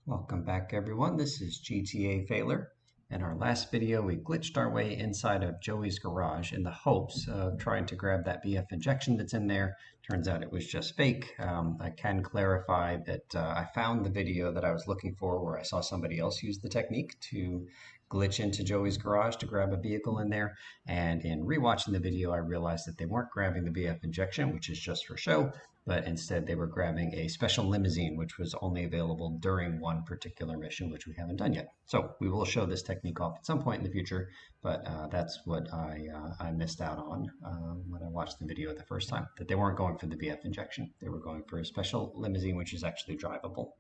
Welcome back, everyone. This is GTA Failer. In our last video, we glitched our way inside of Joey's garage in the hopes of trying to grab that BF injection that's in there. Turns out it was just fake. I can clarify that I found the video that I was looking for where I saw somebody else use the technique to glitch into Joey's garage to grab a vehicle in there. And in rewatching the video, I realized that they weren't grabbing the BF injection, which is just for show, but instead they were grabbing a special limousine, which was only available during one particular mission, which we haven't done yet. So we will show this technique off at some point in the future, but that's what I missed out on when I watched the video the first time, that they weren't going for the BF injection. They were going for a special limousine, which is actually drivable.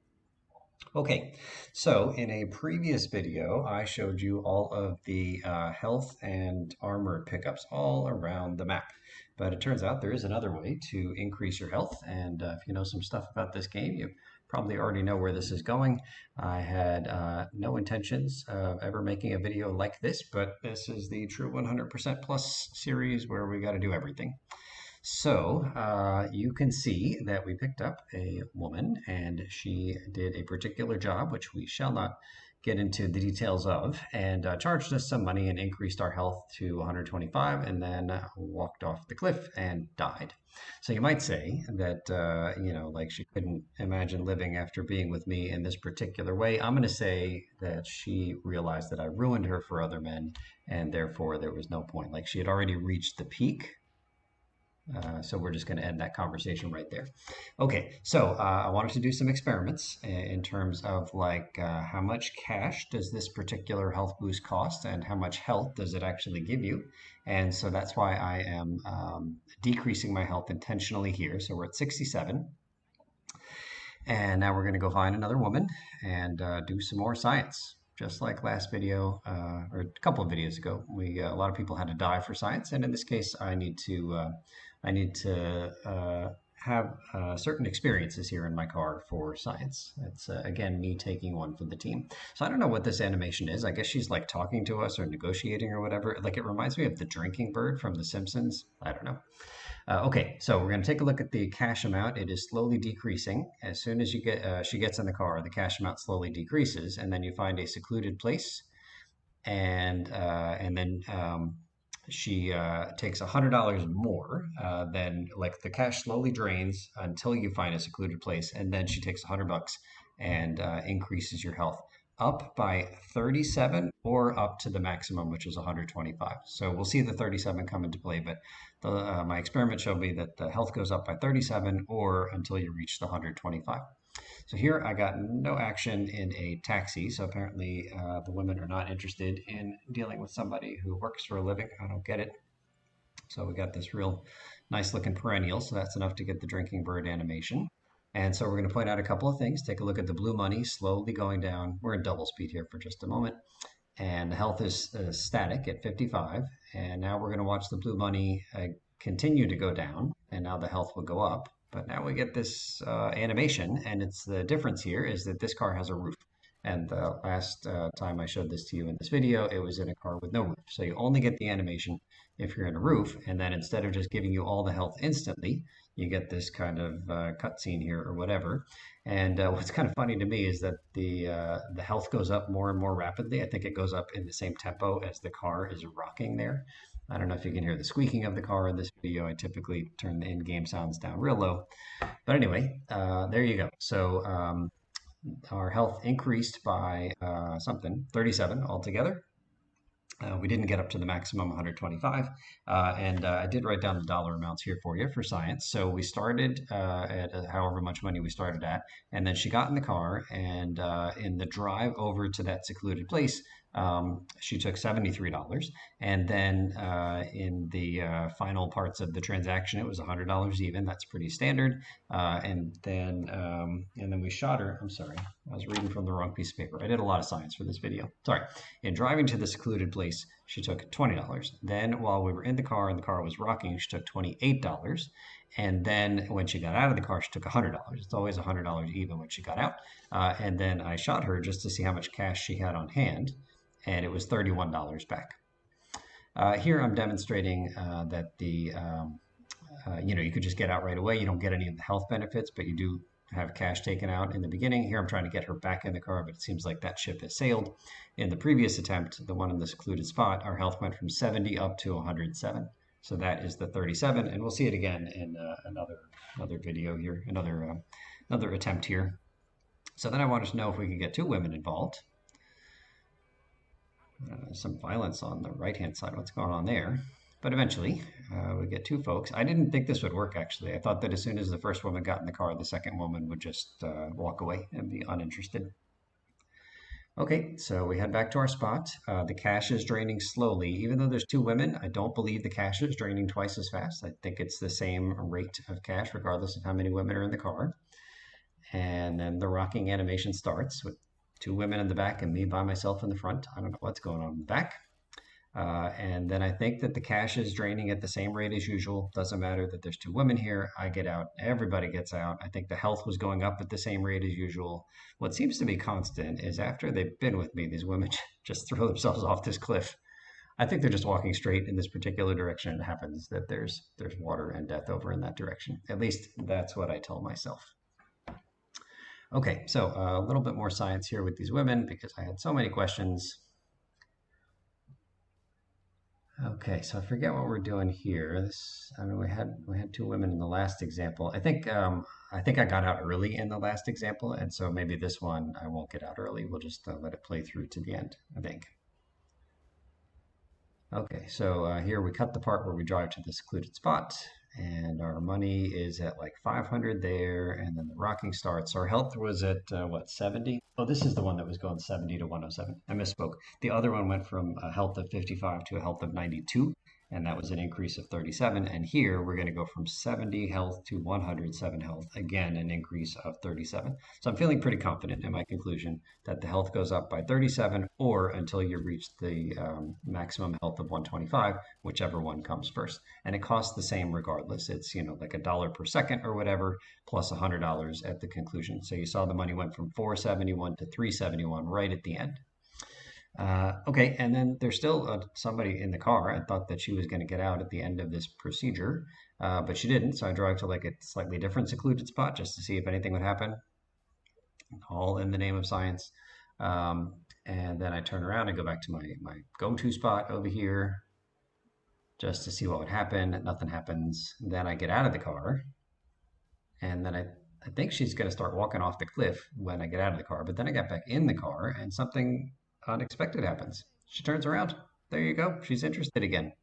Okay, so in a previous video, I showed you all of the health and armor pickups all around the map. But it turns out there is another way to increase your health. And if you know some stuff about this game, you probably already know where this is going. I had no intentions of ever making a video like this, but this is the True 100% Plus series where we got to do everything. So you can see that we picked up a woman and she did a particular job, which we shall not get into the details of, and charged us some money and increased our health to 125 and then walked off the cliff and died. So you might say that, like she couldn't imagine living after being with me in this particular way. I'm going to say that she realized that I ruined her for other men and therefore there was no point. Like she had already reached the peak. So we're just going to end that conversation right there. Okay, so I wanted to do some experiments in terms of like how much cash does this particular health boost cost and how much health does it actually give you? And so that's why I am decreasing my health intentionally here. So we're at 67. And now we're going to go find another woman and do some more science. Just like last video, or a couple of videos ago, a lot of people had to die for science, and in this case, I need to have certain experiences here in my car for science. It's again me taking one for the team. So I don't know what this animation is. I guess she's like talking to us or negotiating or whatever. Like it reminds me of the drinking bird from The Simpsons. I don't know. Okay, so we're going to take a look at the cash amount. It is slowly decreasing. As soon as she gets in the car, the cash amount slowly decreases, and then you find a secluded place, and then she takes $100 more. Then like the cash slowly drains until you find a secluded place, and then she takes $100 and increases your health up by 37 or up to the maximum, which is 125. So we'll see the 37 come into play, but my experiment showed me that the health goes up by 37 or until you reach the 125. So here I got no action in a taxi. So apparently the women are not interested in dealing with somebody who works for a living. I don't get it. So we got this real nice looking perennial. So that's enough to get the drinking bird animation. And so we're going to point out a couple of things. Take a look at the blue money slowly going down. We're in double speed here for just a moment. And the health is static at 55. And now we're going to watch the blue money continue to go down. And now the health will go up. But now we get this animation. And it's the difference here is that this car has a roof. And the last time I showed this to you in this video, it was in a car with no roof. So you only get the animation if you're in a roof. And then instead of just giving you all the health instantly, you get this kind of cutscene here or whatever. And what's kind of funny to me is that the health goes up more and more rapidly. I think it goes up in the same tempo as the car is rocking there. I don't know if you can hear the squeaking of the car in this video. I typically turn the in-game sounds down real low. But anyway, there you go. So our health increased by 37 altogether. We didn't get up to the maximum 125, and I did write down the dollar amounts here for you for science. So we started at however much money we started at, and then she got in the car, and in the drive over to that secluded place, she took $73, and then in the final parts of the transaction, it was $100 even. That's pretty standard. And then we shot her. I'm sorry, I was reading from the wrong piece of paper. I did a lot of science for this video. Sorry. In driving to the secluded place, she took $20. Then while we were in the car and the car was rocking, she took $28. And then when she got out of the car, she took $100. It's always $100 even when she got out. And then I shot her just to see how much cash she had on hand, and it was $31 back. Here I'm demonstrating that you could just get out right away. You don't get any of the health benefits, but you do have cash taken out in the beginning. Here I'm trying to get her back in the car, but it seems like that ship has sailed. In the previous attempt, the one in the secluded spot, our health went from 70 up to 107. So that is the 37, and we'll see it again in another video here, another attempt here. So then I wanted to know if we could get two women involved. Some violence on the right-hand side. What's going on there? But eventually, we get two folks. I didn't think this would work, actually. I thought that as soon as the first woman got in the car, the second woman would just walk away and be uninterested. Okay, so we head back to our spot. The cash is draining slowly. Even though there's two women, I don't believe the cash is draining twice as fast. I think it's the same rate of cash, regardless of how many women are in the car. And then the rocking animation starts with two women in the back and me by myself in the front. I don't know what's going on in the back. And then I think that the cash is draining at the same rate as usual. Doesn't matter that there's two women here. I get out. Everybody gets out. I think the health was going up at the same rate as usual. What seems to be constant is after they've been with me, these women just throw themselves off this cliff. I think they're just walking straight in this particular direction. It happens that there's water and death over in that direction. At least that's what I tell myself. Okay, so a little bit more science here with these women because I had so many questions. Okay, so I forget what we're doing here. I mean, we had two women in the last example. I think I got out early in the last example, and so maybe this one I won't get out early. We'll just let it play through to the end, I think. Okay, so here we cut the part where we drive to the secluded spot, and our money is at like 500 there, and then the rocking starts. Our health was at what, 70? Oh, this is the one that was going 70 to 107. I misspoke. The other one went from a health of 55 to a health of 92, and that was an increase of 37. And here we're going to go from 70 health to 107 health, again, an increase of 37. So I'm feeling pretty confident in my conclusion that the health goes up by 37 or until you reach the maximum health of 125, whichever one comes first. And it costs the same regardless. It's, like $1 per second or whatever, plus $100 at the conclusion. So you saw the money went from 471 to 371 right at the end. Okay, and then there's still somebody in the car. I thought that she was going to get out at the end of this procedure, but she didn't. So I drive to like a slightly different secluded spot just to see if anything would happen, all in the name of science. And then I turn around and go back to my go-to spot over here just to see what would happen. Nothing happens. Then I get out of the car, and then I think she's going to start walking off the cliff when I get out of the car. But then I got back in the car, and something unexpected happens. She turns around. There you go. She's interested again.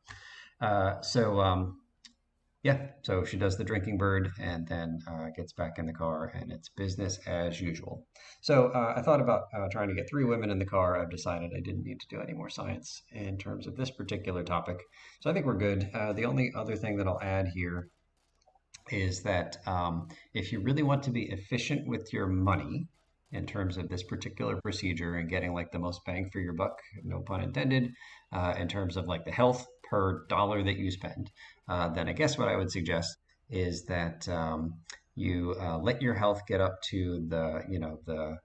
Yeah, so she does the drinking bird and then gets back in the car, and it's business as usual. So I thought about trying to get three women in the car. I've decided I didn't need to do any more science in terms of this particular topic. So I think we're good. The only other thing that I'll add here is that if you really want to be efficient with your money, in terms of this particular procedure and getting like the most bang for your buck, no pun intended, in terms of like the health per dollar that you spend, then I guess what I would suggest is that you let your health get up to the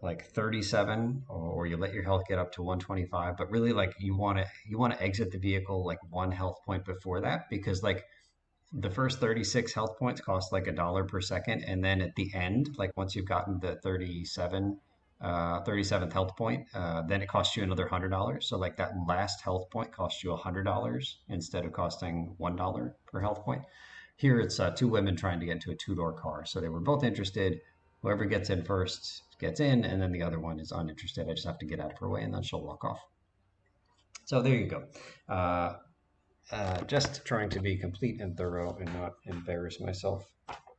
like 37, or you let your health get up to 125, but really like you want to exit the vehicle like one health point before that, because like the first 36 health points cost like $1 per second, and then at the end, like once you've gotten the 37th health point, then it costs you another $100. So like that last health point costs you $100 instead of costing $1 per health point. Here it's two women trying to get into a two-door car, so they were both interested. Whoever gets in first gets in, and then the other one is uninterested. I just have to get out of her way, and then she'll walk off. So there you go. Just trying to be complete and thorough and not embarrass myself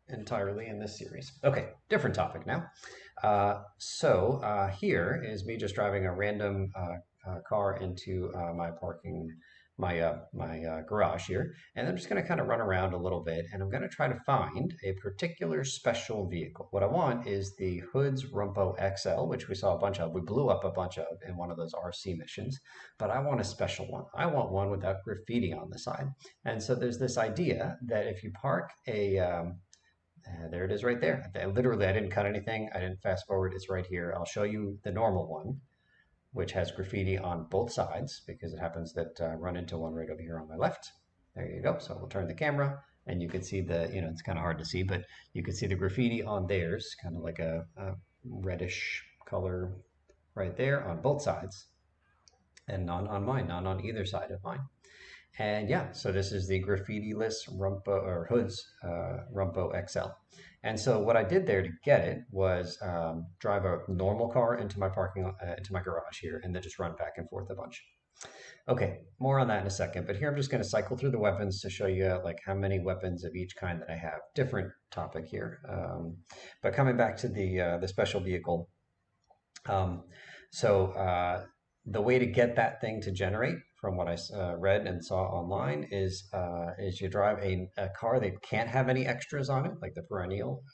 entirely in this series. Okay, different topic now. Here is me just driving a random car into my garage here, and I'm just going to kind of run around a little bit, and I'm going to try to find a particular special vehicle. What I want is the Hoods Rumpo XL, which we saw a bunch of. We blew up a bunch of in one of those RC missions, but I want a special one. I want one without graffiti on the side. And so there's this idea that if you park there it is right there. Literally, I didn't cut anything. I didn't fast forward. It's right here. I'll show you the normal one, which has graffiti on both sides, because it happens that I run into one right over here on my left. There you go. So we'll turn the camera. and you could see the, it's kind of hard to see, but you could see the graffiti on theirs, kind of like a reddish color right there on both sides, and none on mine, none on either side of mine. And yeah, so this is the graffiti-less Rumpo or Hoods Rumpo XL. And so what I did there to get it was drive a normal car into my into my garage here, and then just run back and forth a bunch. Okay, more on that in a second. But here I'm just going to cycle through the weapons to show you like how many weapons of each kind that I have. Different topic here. But coming back to the special vehicle, um, so the way to get that thing to generate, from what I read and saw online, is you drive a car that can't have any extras on it, like the perennial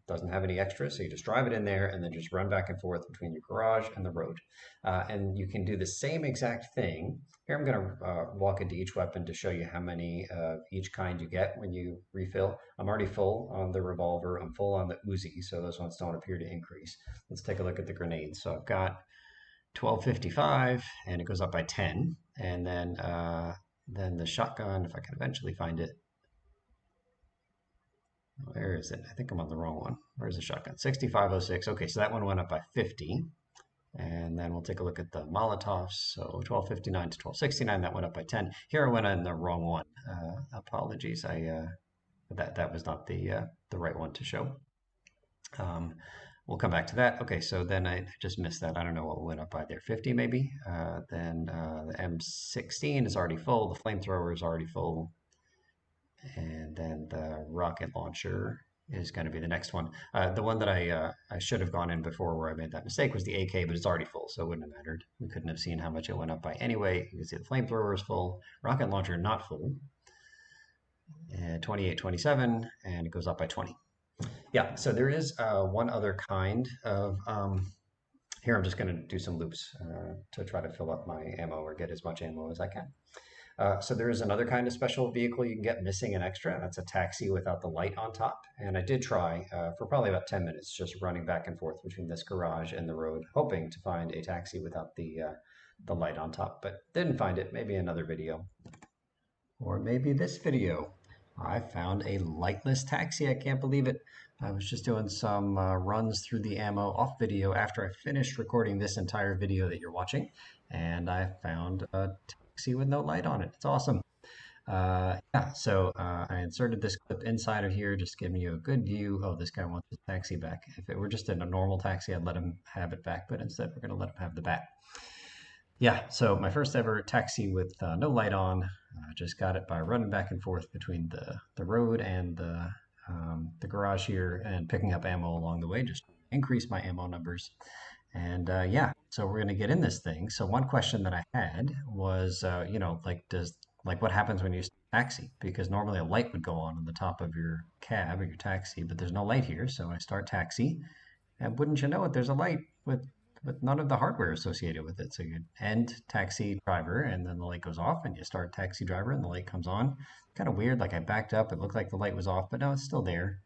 doesn't have any extras. So you just drive it in there and then just run back and forth between your garage and the road. And you can do the same exact thing. Here I'm going to walk into each weapon to show you how many of each kind you get when you refill. I'm already full on the revolver. I'm full on the Uzi, so those ones don't appear to increase. Let's take a look at the grenades. So I've got 1255, and it goes up by 10. And then the shotgun, if I can eventually find it. Where is it? I think I'm on the wrong one. Where's the shotgun? 6506. Okay, so that one went up by 50. And then we'll take a look at the Molotovs. So 1259 to 1269, that went up by 10. Here I went on the wrong one. Apologies. That was not the right one to show. We'll come back to that. Okay, so then I just missed that. I don't know what went up by there. 50 maybe. Then the M16 is already full. The flamethrower is already full. And then the rocket launcher is going to be the next one. The one that I should have gone in before where I made that mistake was the AK, but it's already full, so it wouldn't have mattered. We couldn't have seen how much it went up by anyway. You can see the flamethrower is full. Rocket launcher not full. 2827, and it goes up by 20. Yeah, so there is one other kind of, here I'm just going to do some loops to try to fill up my ammo or get as much ammo as I can. So there is another kind of special vehicle you can get missing an extra, and that's a taxi without the light on top. And I did try for probably about 10 minutes, just running back and forth between this garage and the road, hoping to find a taxi without the light on top, but didn't find it. Maybe another video. Or maybe this video. I found a lightless taxi. I can't believe it. I was just doing some runs through the ammo off video after I finished recording this entire video that you're watching, and I found a taxi with no light on it. It's awesome. Yeah, so I inserted this clip inside of here, just giving you a good view. Oh, this guy wants his taxi back. If it were just in a normal taxi, I'd let him have it back, but instead we're going to let him have the bat. Yeah, so my first ever taxi with no light on. Just got it by running back and forth between the road and the garage here and picking up ammo along the way, just increase my ammo numbers. And yeah, so we're going to get in this thing. So one question that I had was, like what happens when you taxi? Because normally a light would go on the top of your cab or your taxi, but there's no light here. So I start taxi, and wouldn't you know it, there's a light with none of the hardware associated with it. So you end taxi driver, and then the light goes off, and you start taxi driver, and the light comes on. Kind of weird, like I backed up, it looked like the light was off, but no, it's still there.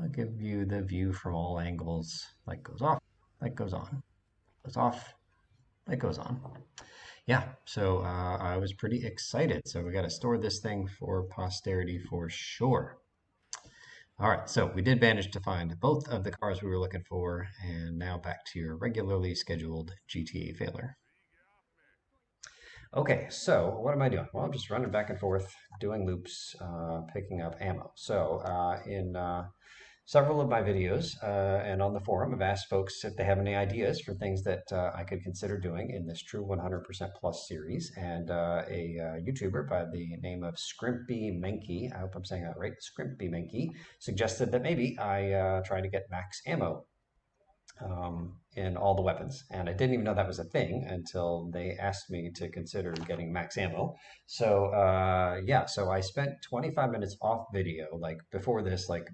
I'll give you the view from all angles. Light goes off, light goes on, goes off, light goes on. Yeah, so I was pretty excited. So we got to store this thing for posterity for sure. All right, so we did manage to find both of the cars we were looking for, and now back to your regularly scheduled GTA failure. Okay, so what am I doing? Well, I'm just running back and forth, doing loops, picking up ammo. So in several of my videos and on the forum, I've asked folks if they have any ideas for things that I could consider doing in this True 100% Plus series. And a YouTuber by the name of Scrimpy Menke, I hope I'm saying that right, Scrimpy Menke, suggested that maybe I try to get max ammo in all the weapons. And I didn't even know that was a thing until they asked me to consider getting max ammo. So yeah, so I spent 25 minutes off video, like before this, like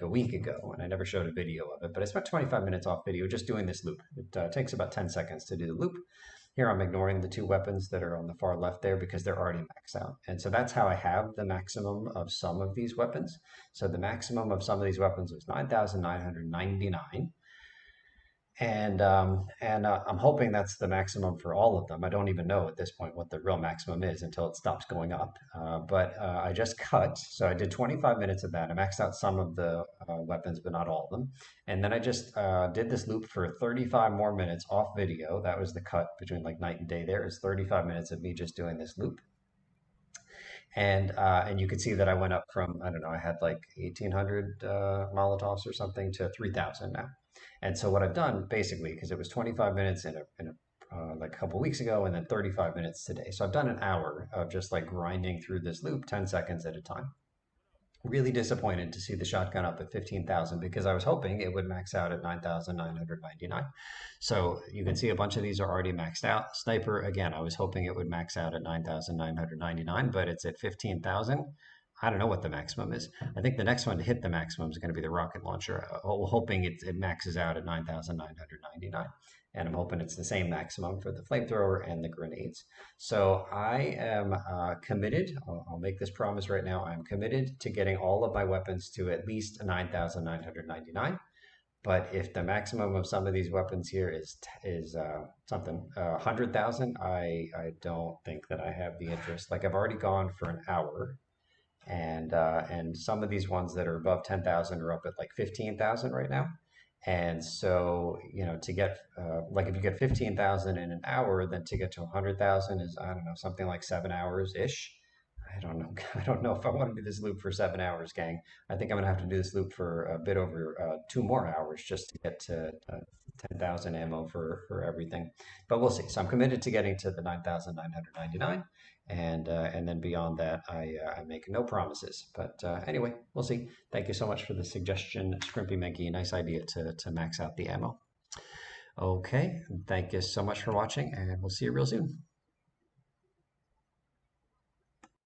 a week ago, and I never showed a video of it, but I spent 25 minutes off video just doing this loop. It takes about 10 seconds to do the loop. Here I'm ignoring the two weapons that are on the far left there because they're already maxed out. And so that's how I have the maximum of some of these weapons. So the maximum of some of these weapons was 9,999. And I'm hoping that's the maximum for all of them. I don't even know at this point what the real maximum is until it stops going up. But I just cut, so I did 25 minutes of that. I maxed out some of the weapons, but not all of them. And then I just did this loop for 35 more minutes off video. That was the cut between like night and day. There is 35 minutes of me just doing this loop. And you could see that I went up from, I don't know, I had like 1,800 Molotovs or something to 3,000 now. And so what I've done basically, because it was 25 minutes in a like a couple weeks ago, and then 35 minutes today. So I've done an hour of just like grinding through this loop 10 seconds at a time. Really disappointed to see the shotgun up at 15,000 because I was hoping it would max out at 9,999. So you can see a bunch of these are already maxed out. Sniper, again, I was hoping it would max out at 9,999, but it's at 15,000. I don't know what the maximum is. I think the next one to hit the maximum is going to be the rocket launcher. Hoping it maxes out at 9,999. And I'm hoping it's the same maximum for the flamethrower and the grenades. So I am committed. I'll make this promise right now. I'm committed to getting all of my weapons to at least 9,999. But if the maximum of some of these weapons here is something 100,000, I don't think that I have the interest. Like I've already gone for an hour, and some of these ones that are above 10,000 are up at like 15,000 right now. And so, to get like if you get 15,000 in an hour, then to get to 100,000 is, I don't know, something like 7 hours ish. I don't know. I don't know if I want to do this loop for 7 hours, gang. I think I'm gonna have to do this loop for a bit over 2 more hours just to get to 10,000 ammo for everything. But we'll see. So I'm committed to getting to the 9,999, and then beyond that, I make no promises. But anyway, we'll see. Thank you so much for the suggestion, Scrimpy Menky. Nice idea to max out the ammo. Okay, thank you so much for watching, and we'll see you real soon.